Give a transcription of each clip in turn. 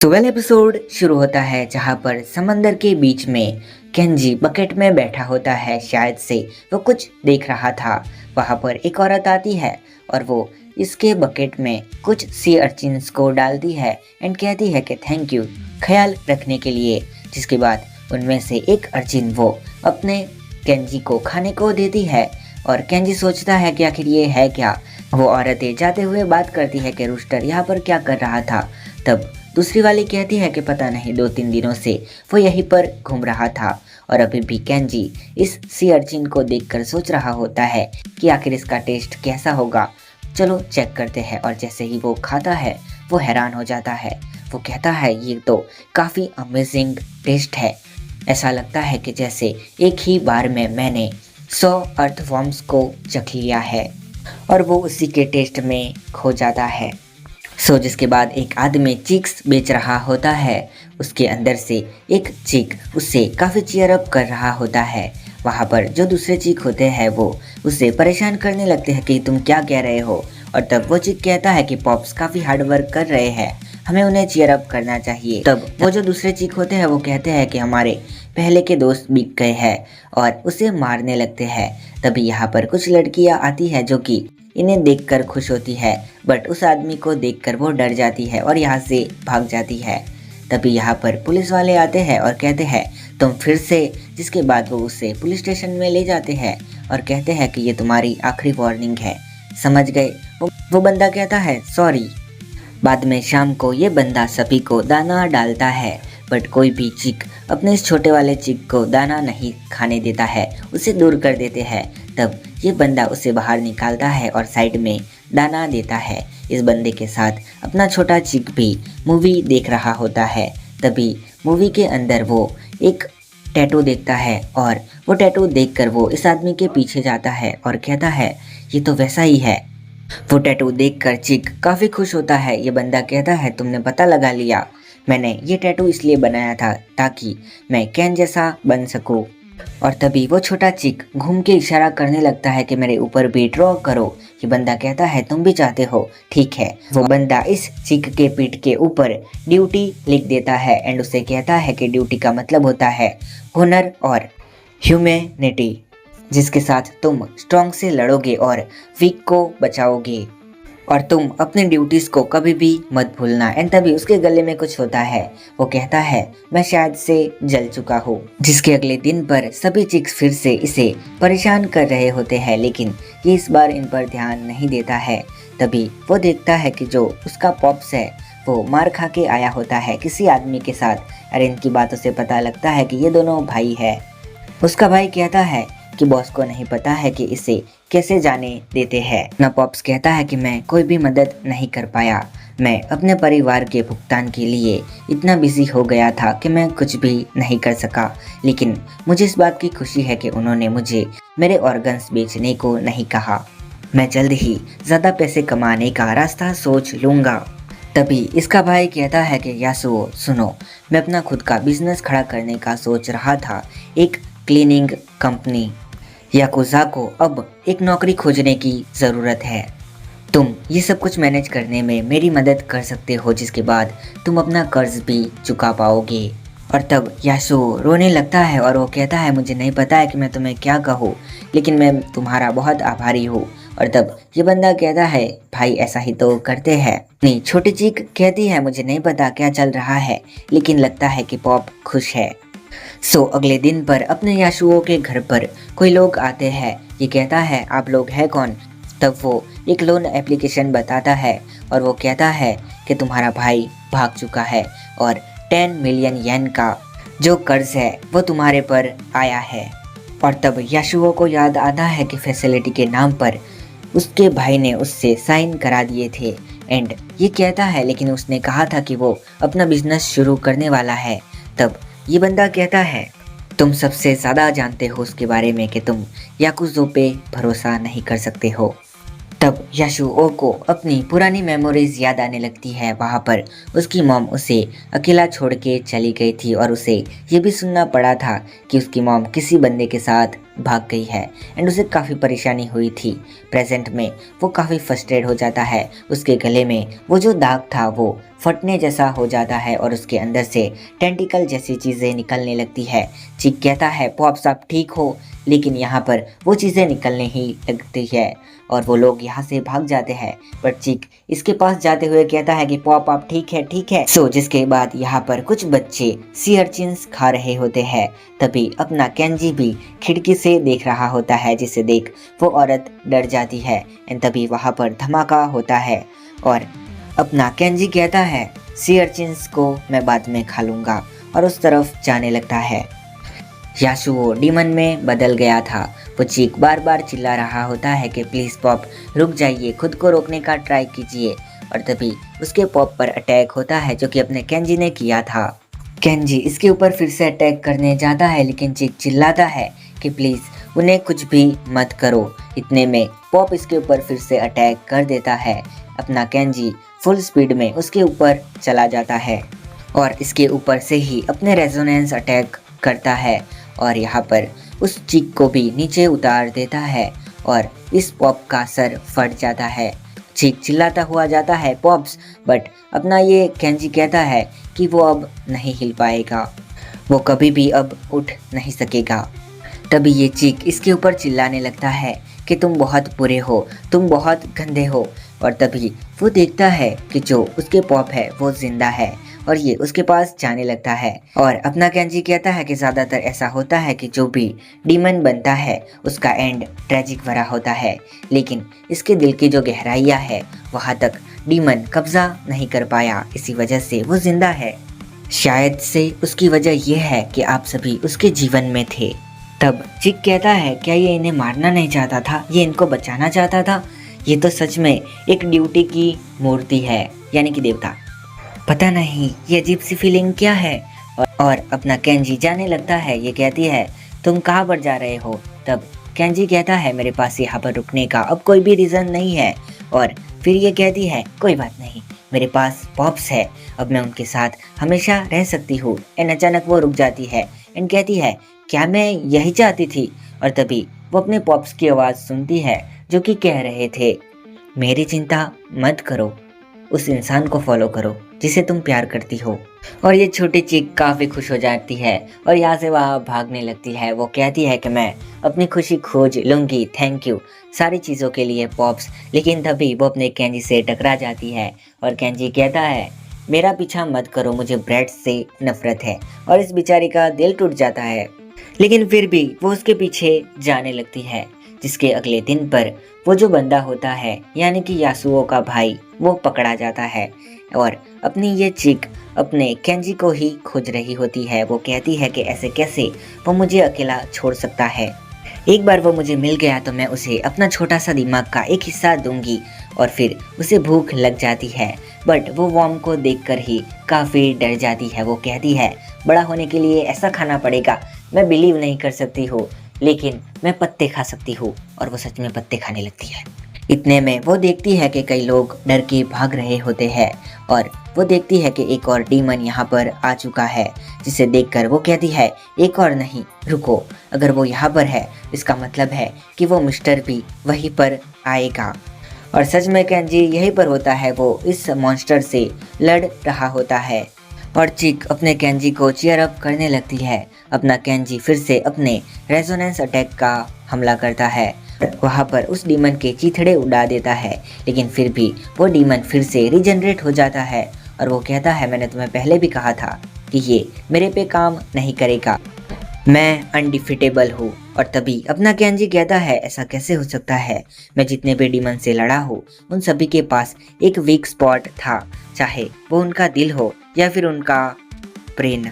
12 episode शुरू होता है जहां पर समंदर के बीच में केंजी बकेट में बैठा होता है। शायद से वो कुछ देख रहा था। वहां पर एक औरत आती है और वो इसके बकेट में कुछ सी अर्चिन्स को डालती है एंड कहती है कि थैंक यू ख्याल रखने के लिए। जिसके बाद उनमें से एक अर्चिन वो अपने केंजी को खाने को देती है और केंजी सोचता है कि आखिर ये है क्या। वो औरतें जाते हुए बात करती है कि रूस्टर यहाँ पर क्या कर रहा था। तब दूसरी वाली कहती है कि पता नहीं 2-3 दिनों से वो यहीं पर घूम रहा था और अभी भी केंजी इस सी अर्चिन को देखकर सोच रहा होता है कि आखिर इसका टेस्ट कैसा होगा। चलो चेक करते हैं। और जैसे ही वो खाता है वो हैरान हो जाता है। वो कहता है ये तो काफ़ी अमेजिंग टेस्ट है। ऐसा लगता है कि जैसे एक ही बार में मैंने 100 अर्थवॉर्म्स को चख लिया है और वो उसी के टेस्ट में खो जाता है। जिसके बाद एक आदमी चिक्स बेच रहा होता है। उसके अंदर से एक चिक उससे काफ़ी चीयर अप कर रहा होता है। वहाँ पर जो दूसरे चिक होते हैं वो उससे परेशान करने लगते हैं कि तुम क्या कह रहे हो। और तब वो चिक कहता है कि पॉप्स काफ़ी हार्ड वर्क कर रहे हैं, हमें उन्हें चीयर अप करना चाहिए। तब वो जो दूसरे चिक होते हैं वो कहते हैं कि हमारे पहले के दोस्त बिक गए हैं और उसे मारने लगते हैं। तभी यहाँ पर कुछ लड़कियाँ आती है जो कि इन्हें देखकर खुश होती है, बट उस आदमी को देखकर वो डर जाती है और यहाँ से भाग जाती है। तभी यहाँ पर पुलिस वाले आते हैं और कहते हैं तुम फिर से। जिसके बाद वो उसे पुलिस स्टेशन में ले जाते हैं और कहते हैं कि ये तुम्हारी आखिरी वार्निंग है, समझ गए। वो बंदा कहता है सॉरी। बाद में शाम को ये बंदा सभी को दाना डालता है, बट कोई भी चिक अपने इस छोटे वाले चिक को दाना नहीं खाने देता है, उसे दूर कर देते हैं। तब ये बंदा उसे बाहर निकालता है और साइड में दाना देता है। इस बंदे के साथ अपना छोटा चिक भी मूवी देख रहा होता है। तभी मूवी के अंदर वो एक टैटू देखता है और वो टैटू देखकर वो इस आदमी के पीछे जाता है और कहता है ये तो वैसा ही है। वो टैटू देखकर चिक काफ़ी खुश होता है। ये बंदा कहता है तुमने पता लगा लिया, मैंने ये टैटू इसलिए बनाया था ताकि मैं कैन जैसा बन सकूं। और तभी वो छोटा चिक घूम के इशारा करने लगता है कि मेरे ऊपर भी ड्रॉ करो। ये बंदा कहता है तुम भी चाहते हो, ठीक है। वो बंदा इस चिक के पीठ के ऊपर ड्यूटी लिख देता है एंड उसे कहता है कि ड्यूटी का मतलब होता है हुनर और ह्यूमैनिटी, जिसके साथ तुम स्ट्रॉन्ग से लड़ोगे और वीक को बचाओगे और तुम अपनी ड्यूटीज को कभी भी मत भूलना। एंड तभी उसके गले में कुछ होता है। वो कहता है मैं शायद से जल चुका हूँ। जिसके अगले दिन पर सभी चिक्स फिर से इसे परेशान कर रहे होते हैं, लेकिन ये इस बार इन पर ध्यान नहीं देता है। तभी वो देखता है कि जो उसका पॉप्स है वो मार खा के आया होता है किसी आदमी के साथ। और इनकी बातों से पता लगता है कि ये दोनों भाई है। उसका भाई कहता है कि बॉस को नहीं पता है कि इसे कैसे जाने देते हैं। ना पॉप्स कहता है कि मैं कोई भी मदद नहीं कर पाया, मैं अपने परिवार के भुगतान के लिए इतना बिजी हो गया था कि मैं कुछ भी नहीं कर सका। लेकिन मुझे इस बात की खुशी है कि उन्होंने मुझे मेरे ऑर्गन्स बेचने को नहीं कहा। मैं जल्द ही ज़्यादा पैसे कमाने का रास्ता सोच लूँगा। तभी इसका भाई कहता है कि यासुओ सुनो, मैं अपना खुद का बिजनेस खड़ा करने का सोच रहा था, एक क्लीनिंग कंपनी। याकुजा को अब एक नौकरी खोजने की ज़रूरत है। तुम ये सब कुछ मैनेज करने में मेरी मदद कर सकते हो, जिसके बाद तुम अपना कर्ज भी चुका पाओगे। और तब यासु रोने लगता है और वो कहता है मुझे नहीं पता है कि मैं तुम्हें क्या कहूँ, लेकिन मैं तुम्हारा बहुत आभारी हूँ। और तब ये बंदा कहता है भाई ऐसा ही तो करते हैं। नहीं, छोटी चीक कहती है मुझे नहीं पता क्या चल रहा है, लेकिन लगता है कि पॉप खुश है। अगले दिन पर अपने याशुओ के घर पर कोई लोग आते हैं। ये कहता है आप लोग हैं कौन। तब वो एक लोन एप्लीकेशन बताता है और वो कहता है कि तुम्हारा भाई भाग चुका है और 10 मिलियन येन का जो कर्ज है वो तुम्हारे पर आया है। और तब याशुओ को याद आता है कि फैसिलिटी के नाम पर उसके भाई ने उससे साइन करा दिए थे। एंड ये कहता है लेकिन उसने कहा था कि वो अपना बिजनेस शुरू करने वाला है। तब ये बंदा कहता है तुम सबसे ज़्यादा जानते हो उसके बारे में कि तुम याकुज़ो पे भरोसा नहीं कर सकते हो। तब याशुओ को अपनी पुरानी मेमोरीज याद आने लगती है। वहाँ पर उसकी मॉम उसे अकेला छोड़ के चली गई थी और उसे ये भी सुनना पड़ा था कि उसकी मॉम किसी बंदे के साथ भाग गई है एंड उसे काफ़ी परेशानी हुई थी। प्रेजेंट में वो काफ़ी फ्रस्ट्रेट हो जाता है। उसके गले में वो जो दाग था वो फटने जैसा हो जाता है और उसके अंदर से टेंटिकल जैसी चीज़ें निकलने लगती है। चिक कहता है पॉप्स आप ठीक हो, लेकिन यहाँ पर वो चीज़ें निकलने ही लगती है और वो लोग यहाँ से भाग जाते हैं। बट चिक इसके पास जाते हुए कहता है कि पॉप आप ठीक है ठीक है। जिसके बाद यहाँ पर कुछ बच्चे सी अर्चिन्स खा रहे होते हैं। तभी अपना केंजी भी खिड़की से देख रहा होता है, जिसे देख वो औरत डर जाती है एंड तभी वहाँ पर धमाका होता है और अपना केंजी कहता है सी अर्चिन्स को मैं बाद में खा लूँगा और उस तरफ जाने लगता है। यासुओ डीमन में बदल गया था। वो चीक बार बार चिल्ला रहा होता है कि प्लीज़ पॉप रुक जाइए, खुद को रोकने का ट्राई कीजिए। और तभी उसके पॉप पर अटैक होता है जो कि अपने केंजी ने किया था। केंजी इसके ऊपर फिर से अटैक करने जाता है, लेकिन चीक चिल्लाता है कि प्लीज़ उन्हें कुछ भी मत करो। इतने में पॉप इसके ऊपर फिर से अटैक कर देता है। अपना केंजी फुल स्पीड में उसके ऊपर चला जाता है और इसके ऊपर से ही अपने रेजोनेंस अटैक करता है और यहाँ पर उस चीक को भी नीचे उतार देता है और इस पॉप का सर फट जाता है। चीक चिल्लाता हुआ जाता है पॉप्स, बट अपना ये केंजी कहता है कि वो अब नहीं हिल पाएगा, वो कभी भी अब उठ नहीं सकेगा। तभी ये चीक इसके ऊपर चिल्लाने लगता है कि तुम बहुत बुरे हो, तुम बहुत गंदे हो। और तभी वो देखता है कि जो उसके पॉप है वो जिंदा है और ये उसके पास जाने लगता है। और अपना केंजी कहता है कि ज़्यादातर ऐसा होता है कि जो भी डीमन बनता है उसका एंड ट्रेजिक भरा होता है, लेकिन इसके दिल की जो गहराइयाँ है वहाँ तक डीमन कब्जा नहीं कर पाया, इसी वजह से वो जिंदा है। शायद से उसकी वजह यह है कि आप सभी उसके जीवन में थे। तब चिक कहता है क्या ये इन्हें मारना नहीं चाहता था, ये इनको बचाना चाहता था? ये तो सच में एक ड्यूटी की मूर्ति है, यानी कि देवता। पता नहीं ये अजीब सी फीलिंग क्या है। और अपना केंजी जाने लगता है। ये कहती है तुम कहाँ पर जा रहे हो? तब केंजी कहता है मेरे पास यहाँ पर रुकने का अब कोई भी रीज़न नहीं है। और फिर ये कहती है कोई बात नहीं, मेरे पास पॉप्स है, अब मैं उनके साथ हमेशा रह सकती हूँ। एंड अचानक वो रुक जाती है एंड कहती है क्या मैं यही चाहती थी? और तभी वो अपने पॉप्स की आवाज़ सुनती है जो कि कह रहे थे मेरी चिंता मत करो, उस इंसान को फॉलो करो जिसे तुम प्यार करती हो। और ये छोटी चीक काफ़ी खुश हो जाती है और यहाँ से वहाँ भागने लगती है। वो कहती है कि मैं अपनी खुशी खोज लूँगी, थैंक यू सारी चीज़ों के लिए पॉप्स। लेकिन तभी वो अपने केंजी से टकरा जाती है और केंजी कहता है मेरा पीछा मत करो, मुझे ब्रेड से नफरत है। और इस बेचारी का दिल टूट जाता है, लेकिन फिर भी वो उसके पीछे जाने लगती है। जिसके अगले दिन पर वो जो बंदा होता है यानी कि यासुओ का भाई वो पकड़ा जाता है और अपनी ये चिक अपने केंजी को ही खोज रही होती है। वो कहती है कि ऐसे कैसे वो मुझे अकेला छोड़ सकता है, एक बार वो मुझे मिल गया तो मैं उसे अपना छोटा सा दिमाग का एक हिस्सा दूंगी। और फिर उसे भूख लग जाती है, बट वो वॉर्म को देखकर ही काफ़ी डर जाती है। वो कहती है बड़ा होने के लिए ऐसा खाना पड़ेगा, मैं बिलीव नहीं कर सकती हूँ, लेकिन मैं पत्ते खा सकती हूँ। और वो सच में पत्ते खाने लगती है। इतने में वो देखती है कि कई लोग डर के भाग रहे होते हैं और वो देखती है कि एक और डीमन यहाँ पर आ चुका है, जिसे देखकर वो कहती है एक और नहीं, रुको, अगर वो यहाँ पर है इसका मतलब है कि वो मिस्टर भी वहीं पर आएगा। और सच में केंजी यहीं पर होता है, वो इस मॉन्स्टर से लड़ रहा होता है। और चिक अपने केंजी को चीयर अप करने लगती है। अपना केंजी फिर से अपने रेजोनेंस अटैक का हमला करता है, वहाँ पर उस डीमन के चीथड़े उड़ा देता है, लेकिन फिर भी वो डीमन फिर से रीजनरेट हो जाता है और वो कहता है मैंने तुम्हें पहले भी कहा था कि ये मेरे पे काम नहीं करेगा, मैं अनडिफिटेबल हूँ। और तभी अपना केंजी कहता है ऐसा कैसे हो सकता है, मैं जितने भी डीमन से लड़ा हूँ उन सभी के पास एक वीक स्पॉट था, चाहे वो उनका दिल हो या फिर उनका ब्रेन,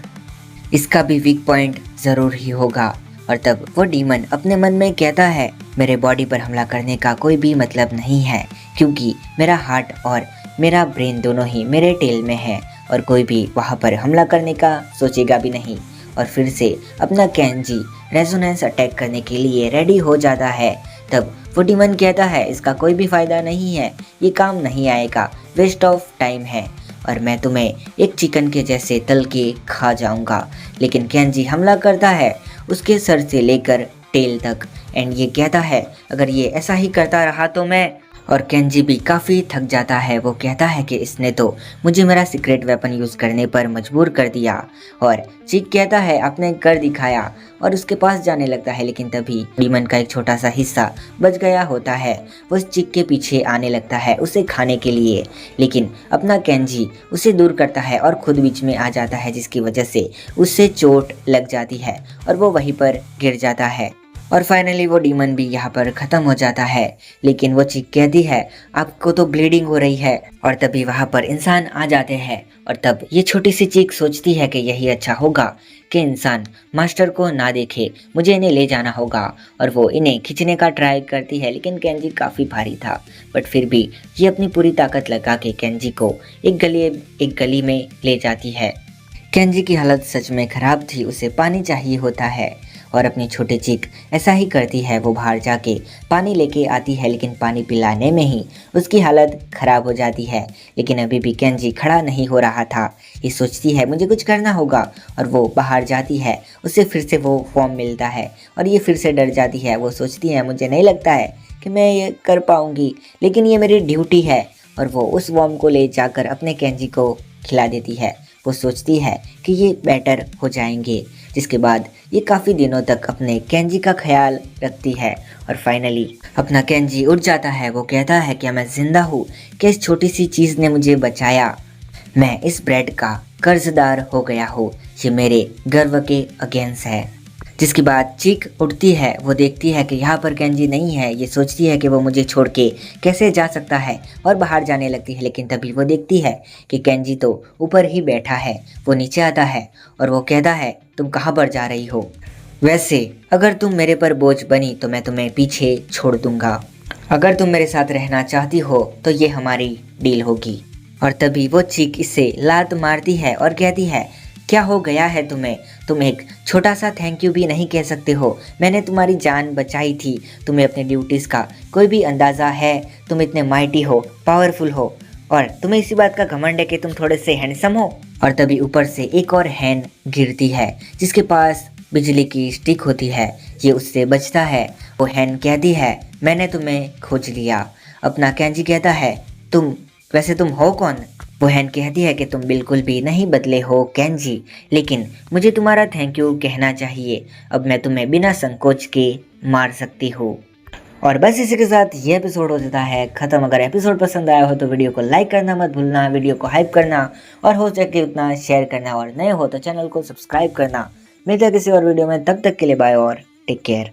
इसका भी वीक पॉइंट ज़रूर ही होगा। और तब वो डीमन अपने मन में कहता है मेरे बॉडी पर हमला करने का कोई भी मतलब नहीं है, क्योंकि मेरा हार्ट और मेरा ब्रेन दोनों ही मेरे टेल में है और कोई भी वहाँ पर हमला करने का सोचेगा भी नहीं। और फिर से अपना केंजी रेजोनेंस अटैक करने के लिए रेडी हो जाता है। तब वो डीमन कहता है इसका कोई भी फ़ायदा नहीं है, ये काम नहीं आएगा, वेस्ट ऑफ टाइम है और मैं तुम्हें एक चिकन के जैसे तल के खा जाऊंगा। लेकिन केंजी हमला करता है, उसके सर से लेकर टेल तक। एंड ये कहता है अगर ये ऐसा ही करता रहा तो मैं, और केंजी भी काफ़ी थक जाता है। वो कहता है कि इसने तो मुझे मेरा सीक्रेट वेपन यूज़ करने पर मजबूर कर दिया। और चिक कहता है आपने कर दिखाया, और उसके पास जाने लगता है। लेकिन तभी डीमन का एक छोटा सा हिस्सा बच गया होता है। वो उस चिक के पीछे आने लगता है उसे खाने के लिए, लेकिन अपना केंजी उसे दूर करता है और खुद बीच में आ जाता है, जिसकी वजह से उससे चोट लग जाती है और वो वहीं पर गिर जाता है। और फाइनली वो डीमन भी यहाँ पर ख़त्म हो जाता है। लेकिन वो चिक कहती है आपको तो ब्लीडिंग हो रही है। और तभी वहाँ पर इंसान आ जाते हैं, और तब ये छोटी सी चिक सोचती है कि यही अच्छा होगा कि इंसान मास्टर को ना देखे, मुझे इन्हें ले जाना होगा। और वो इन्हें खींचने का ट्राई करती है, लेकिन केंजी काफ़ी भारी था। बट फिर भी ये अपनी पूरी ताकत लगा के केंजी को एक गली में ले जाती है। केंजी की हालत सच में ख़राब थी, उसे पानी चाहिए होता है। और अपनी छोटी चिक ऐसा ही करती है, वो बाहर जाके पानी लेके आती है, लेकिन पानी पिलाने में ही उसकी हालत ख़राब हो जाती है। लेकिन अभी भी केंजी खड़ा नहीं हो रहा था। ये सोचती है मुझे कुछ करना होगा, और वो बाहर जाती है। उसे फिर से वो फॉर्म मिलता है और ये फिर से डर जाती है। वो सोचती है मुझे नहीं लगता है कि मैं ये कर पाऊँगी, लेकिन ये मेरी ड्यूटी है। और वो उस वॉर्म को ले जाकर अपने केंजी को खिला देती है। वो सोचती है कि ये बेटर हो जाएंगे, जिसके बाद ये काफ़ी दिनों तक अपने केंजी का ख्याल रखती है। और फाइनली अपना केंजी उठ जाता है। वो कहता है कि मैं ज़िंदा हूँ, कि इस छोटी सी चीज़ ने मुझे बचाया। मैं इस ब्रेड का कर्जदार हो गया हूँ, ये मेरे गर्व के अगेंस्ट है। जिसके बाद चीक उठती है। वो देखती है कि यहाँ पर केंजी नहीं है। ये सोचती है कि वो मुझे छोड़ के कैसे जा सकता है, और बाहर जाने लगती है। लेकिन तभी वो देखती है कि केंजी तो ऊपर ही बैठा है। वो नीचे आता है और वो कहता है तुम कहाँ पर जा रही हो? वैसे अगर तुम मेरे पर बोझ बनी तो मैं तुम्हें पीछे छोड़ दूंगा। अगर तुम मेरे साथ रहना चाहती हो तो ये हमारी डील होगी। और तभी वो चीक इसे लात मारती है और कहती है क्या हो गया है तुम्हें? तुम एक छोटा सा थैंक यू भी नहीं कह सकते हो? मैंने तुम्हारी जान बचाई थी। तुम्हें अपने ड्यूटीज़ का कोई भी अंदाज़ा है? तुम इतने माइटी हो, पावरफुल हो, और तुम्हें इसी बात का घमंड है कि तुम थोड़े से हैंडसम हो। और तभी ऊपर से एक और हैन गिरती है, जिसके पास बिजली की स्टिक होती है। ये उससे बचता है। वो हैन कहती है मैंने तुम्हें खोज लिया। अपना केंजी कहता है वैसे तुम हो कौन? वो हैन कहती है कि तुम बिल्कुल भी नहीं बदले हो केंजी, लेकिन मुझे तुम्हारा थैंक यू कहना चाहिए। अब मैं तुम्हें बिना संकोच के मार सकती हूँ। और बस इसी के साथ ये एपिसोड हो जाता है ख़त्म। अगर एपिसोड पसंद आया हो तो वीडियो को लाइक करना मत भूलना, वीडियो को हाइप करना, और हो सके उतना शेयर करना, और नए हो तो चैनल को सब्सक्राइब करना। मिलते हैं किसी और वीडियो में, तब तक के लिए बाय और टेक केयर।